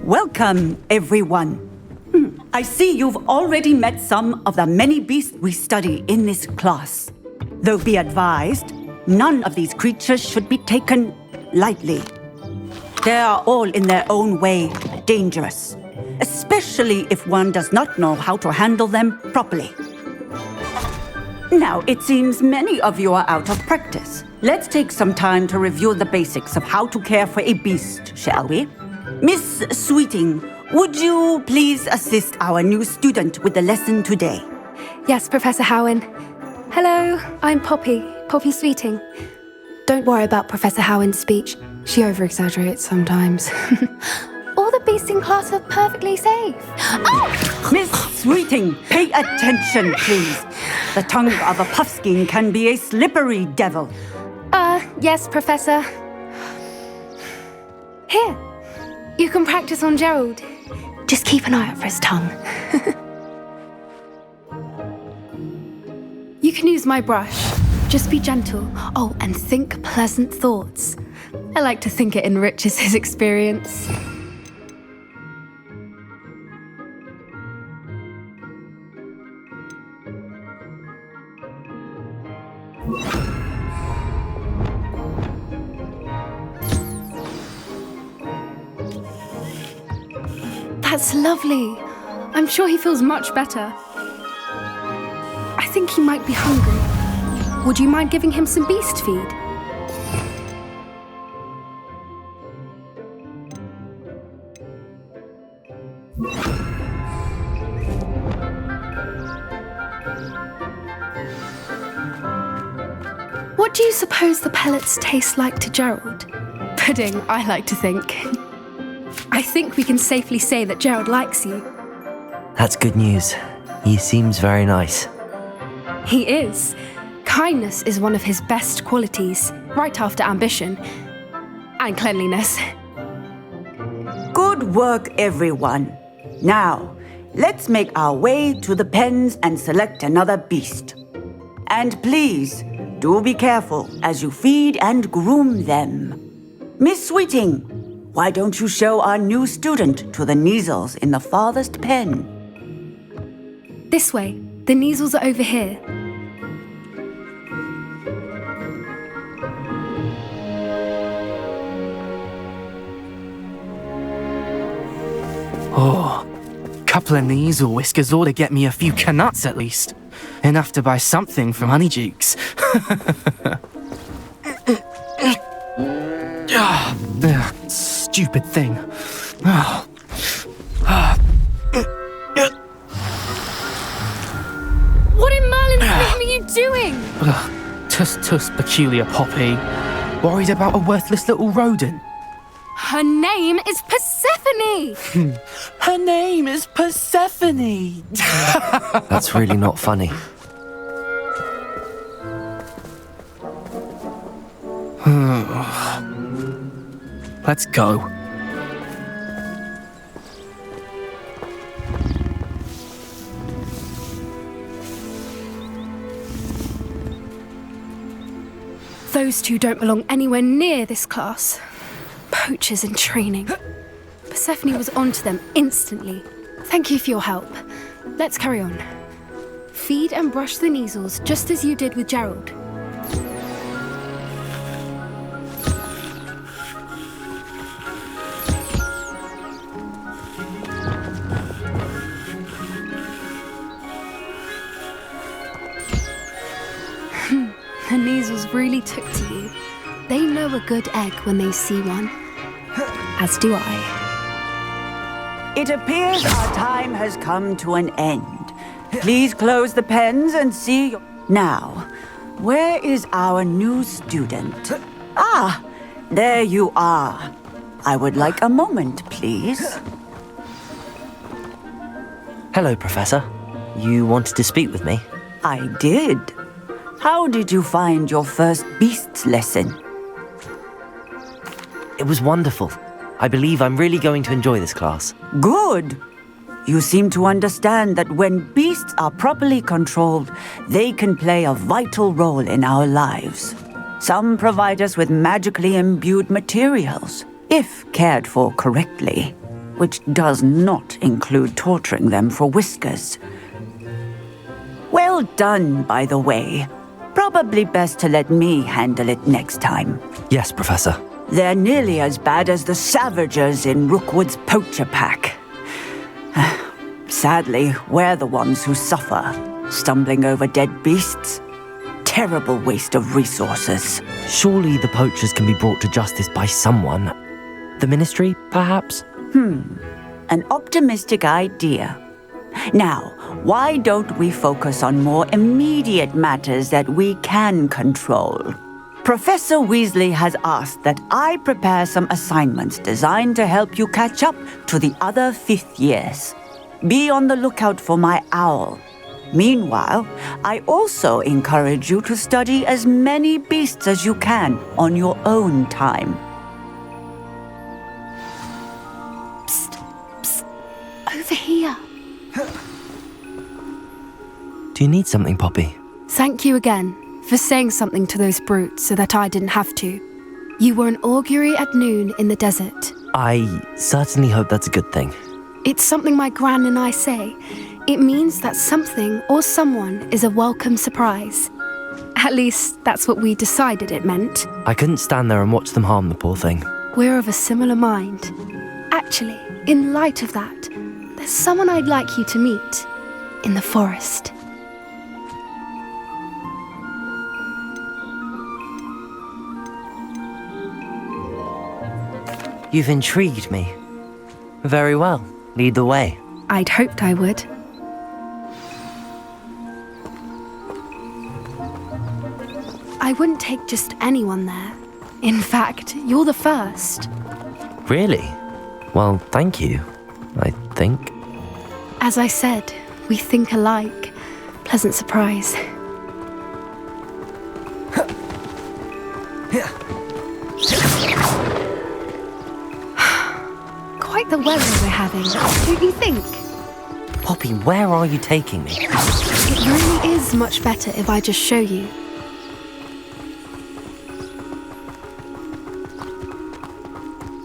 Welcome, everyone. I see you've already met some of the many beasts we study in this class. Though be advised, none of these creatures should be taken lightly. They are all in their own way dangerous, especially if one does not know how to handle them properly. Now, it seems many of you are out of practice. Let's take some time to review the basics of how to care for a beast, shall we? Miss Sweeting, would you please assist our new student with the lesson today? Yes, Professor Howen. Hello, I'm Poppy Sweeting. Don't worry about Professor Howen's speech. She over-exaggerates sometimes. All the beasts in class are perfectly safe. Oh! Miss Sweeting, pay attention, please. The tongue of a puffskein can be a slippery devil. Yes, Professor. Here, you can practice on Gerald. Just keep an eye out for his tongue. You can use my brush. Just be gentle. Oh, and think pleasant thoughts. I like to think it enriches his experience. That's lovely. I'm sure he feels much better. I think he might be hungry. Would you mind giving him some beast feed? What do you suppose the pellets taste like to Gerald? Pudding, I like to think. I think we can safely say that Gerald likes you. That's good news. He seems very nice. He is. Kindness is one of his best qualities, right after ambition. And cleanliness. Good work, everyone. Now, let's make our way to the pens and select another beast. And please, do be careful as you feed and groom them. Miss Sweeting, why don't you show our new student to the Neasels in the farthest pen? This way. The Neasels are over here. Oh, couple of Neasel whiskers ought to get me a few canuts at least. Enough to buy something from Honeydukes. Stupid thing. What in Merlin's name are you doing? Tuss, peculiar Poppy. Worried about a worthless little rodent. Her name is Persephone! Her name is Persephone! That's really not funny. Let's go. Those two don't belong anywhere near this class. Poachers in training. Persephone was onto them instantly. Thank you for your help. Let's carry on. Feed and brush the Neasels just as you did with Gerald. The Neasels really took to you. They know a good egg when they see one. As do I. It appears our time has come to an end. Please close the pens and see. Now, where is our new student? Ah, there you are. I would like a moment, please. Hello, Professor. You wanted to speak with me? I did. How did you find your first beasts lesson? It was wonderful. I believe I'm really going to enjoy this class. Good. You seem to understand that when beasts are properly controlled, they can play a vital role in our lives. Some provide us with magically imbued materials. if cared for correctly, which does not include torturing them for whiskers. Well done, by the way. Probably best to let me handle it next time. Yes, Professor. They're nearly as bad as the Savagers in Rookwood's poacher pack. Sadly, we're the ones who suffer, stumbling over dead beasts. Terrible waste of resources. Surely the poachers can be brought to justice by someone. The Ministry, perhaps? An optimistic idea. Now, why don't we focus on more immediate matters that we can control? Professor Weasley has asked that I prepare some assignments designed to help you catch up to the other fifth years. Be on the lookout for my owl. Meanwhile, I also encourage you to study as many beasts as you can on your own time. Over here. Do you need something, Poppy? Thank you again for saying something to those brutes so that I didn't have to. You were an augury at noon in the desert. I certainly hope that's a good thing. It's something my gran and I say. It means that something or someone is a welcome surprise. At least, that's what we decided it meant. I couldn't stand there and watch them harm the poor thing. We're of a similar mind. Actually, in light of that, there's someone I'd like you to meet in the forest. You've intrigued me. Very well. Lead the way. I'd hoped I would. I wouldn't take just anyone there. In fact, you're the first. Really? Well, thank you, I think. As I said, we think alike. Pleasant surprise. Quite the weather we're having, don't you think? Poppy, where are you taking me? It really is much better if I just show you.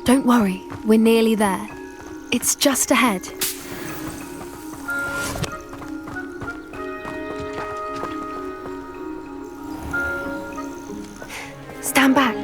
Don't worry, we're nearly there. It's just ahead. Stand back.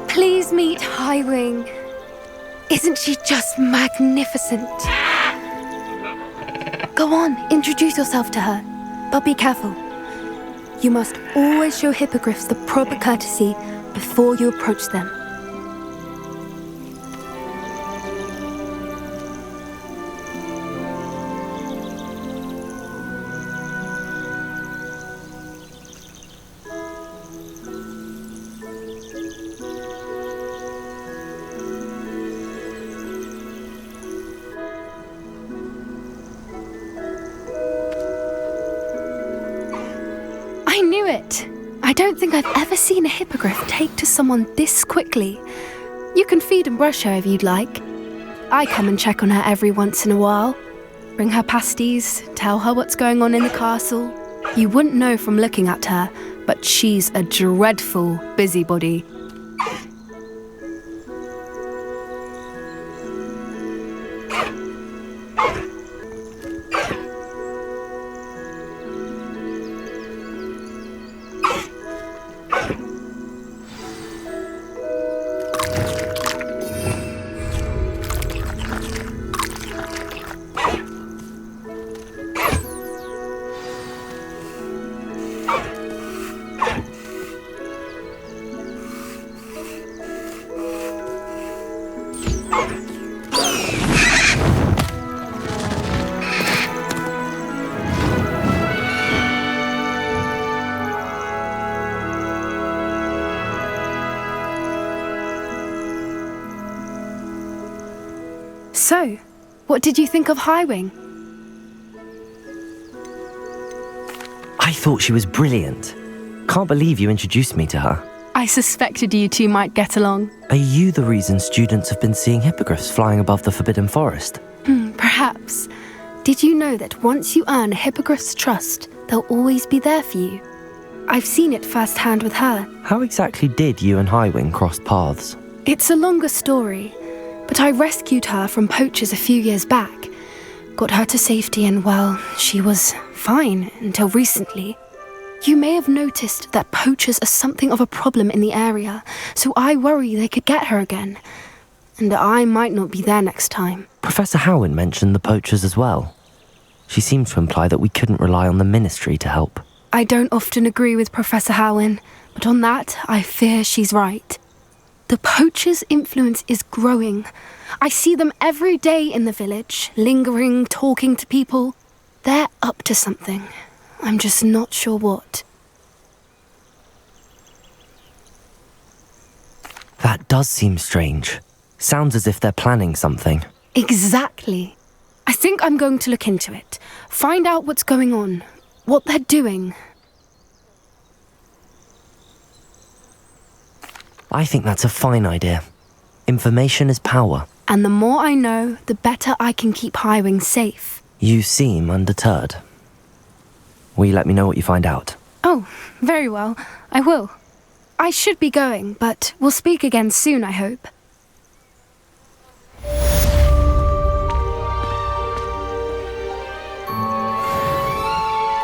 Please meet Highwing. Isn't she just magnificent? Go on, introduce yourself to her. But be careful. You must always show hippogriffs the proper courtesy before you approach them. I knew it! I don't think I've ever seen a hippogriff take to someone this quickly. You can feed and brush her if you'd like. I come and check on her every once in a while. Bring her pasties, tell her what's going on in the castle. You wouldn't know from looking at her, but she's a dreadful busybody. So, what did you think of Highwing? I thought she was brilliant. Can't believe you introduced me to her. I suspected you two might get along. Are you the reason students have been seeing hippogriffs flying above the Forbidden Forest? Perhaps. Did you know that once you earn a hippogriff's trust, they'll always be there for you? I've seen it firsthand with her. How exactly did you and Highwing cross paths? It's a longer story, but I rescued her from poachers a few years back. Got her to safety and, well, she was fine until recently. You may have noticed that poachers are something of a problem in the area, so I worry they could get her again. And I might not be there next time. Professor Howin mentioned the poachers as well. She seemed to imply that we couldn't rely on the Ministry to help. I don't often agree with Professor Howin, but on that, I fear she's right. The poachers' influence is growing. I see them every day in the village, lingering, talking to people. They're up to something. I'm just not sure what. That does seem strange. Sounds as if they're planning something. Exactly. I think I'm going to look into it. Find out what's going on. What they're doing. I think that's a fine idea. Information is power. And the more I know, the better I can keep Highwing safe. You seem undeterred. Will you let me know what you find out? Oh, very well. I will. I should be going, but we'll speak again soon, I hope.